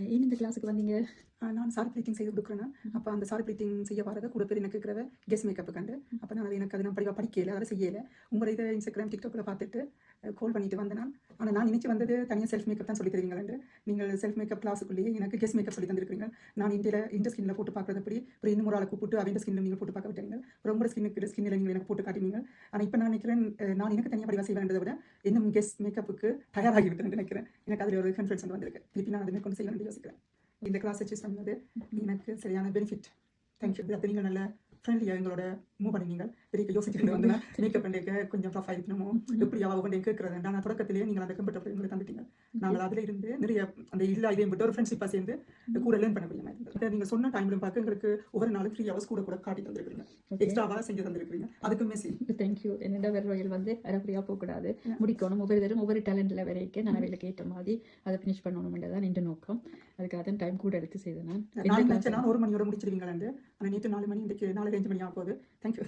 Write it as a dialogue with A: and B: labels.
A: ஏன் இந்த கிளாஸுக்கு வந்தீங்க?
B: நான் சாரி ப்ளீட்டிங் செய்து கொடுக்குறேன். அப்போ அந்த சாரி ப்ளீட்டிங் செய்ய வரது கூட பேர் எனக்கு இருக்கிற கெஸ் மேக்கப் கண்டு அப்போ நான் எனக்கு அது நான் படிக்கல, அதை செய்யலை. உங்களை இதை இன்ஸ்டாகிராம் டிக்டாக்ல பார்த்துட்டு கால் பண்ணிட்டு வந்தேன் நான். ஆனால் நான் நினைச்சு வந்தது தனியாக செல்ஃப் மேக்கப் தான் சொல்லி தருவீங்களே. நீங்கள் செல்ஃப் மேக்கப் கிளாஸுக்குள்ளேயே எனக்கு கெஸ் மேக்கப் சொல்லி தந்திருக்கீங்க. நான் இந்த ஸ்கின்னில் போட்டு பார்க்குறது அப்படி அப்புறம் இன்னும் ஒரு ஆளை கூப்பிட்டு அவன் ஸ்கின்னில் நீங்கள் போட்டு பார்க்க விட்டீங்க. ரொம்ப ஸ்கின்னில் நீங்கள் எனக்கு போட்டு காட்டினீங்க. ஆனால் இப்போ நான் நினைக்கிறேன் நான் எனக்கு தனியாக படிவா செய்வேன்றதை விட இன்னும் கெஸ் மேக்கப்புக்கு தயாராகி விட்டேன் நினைக்கிறேன். எனக்கு அதில் ஒரு கான்ஃபிடன்ஸ் வந்திருக்கு. திருப்பி நான் அதை கொண்டு செய்யணும்னு யோசிக்கிறேன். இந்த கிளாஸ் சூஸ் பண்ணது எனக்கு சரியான பெனிஃபிட். தேங்க்யூ. அப்போ நீங்கள் நல்ல ஃப்ரெண்ட்லியாக எங்களோட மூவ் பண்ணிங்க. பெரிய யோசிச்சுட்டு வந்து மேக்கப் பண்ணிக்க கொஞ்சம் ரஃப் ஆகிக்கணுமோ எப்படி ஒவ்வொன்றையும் கேட்குறது. நான் தொடக்கத்திலேயே நீங்கள் அந்த கம்ப்யூட்டர் எங்களை தந்துட்டீங்க. நாங்கள் அதில் இருந்து நிறைய அந்த இல்லை இதையும் விட்டு ஒரு ஃப்ரெண்ட்ஷிப்பாக சேர்ந்து கூட லேர்ன் பண்ண முடியுமா இருந்தது. நீங்கள் சொன்ன டைம்லையும் பார்க்க எங்களுக்கு ஒவ்வொரு நாளும் 3 hours கூட காட்டி தந்துருக்கீங்க. எக்ஸ்ட்ராவாக செஞ்சு தந்துருக்கீங்க. அதுக்குமே சரி
A: தேங்க்யூ. என்னோட வேறு வகையில் வந்து அரைக்குறையாக போகக்கூடாது, முடிக்கணும். ஒவ்வொரு தரும் ஒவ்வொரு டேலண்டில் வரைக்கும் நான் வேலை கேட்ட மாதிரி அதை ஃபினிஷ் பண்ணணும்ன்றதான் இந்த நோக்கம். அதுக்காக தான் டைம் கூட எடுத்து செய்தேன். நான்
B: 1 மணியோட முடிச்சிருவீங்களாண்டு. ஆனால் நேற்று 4 மணி, இன்றைக்கு 4:05 மணி ஆக போகுது. தேங்க்யூ.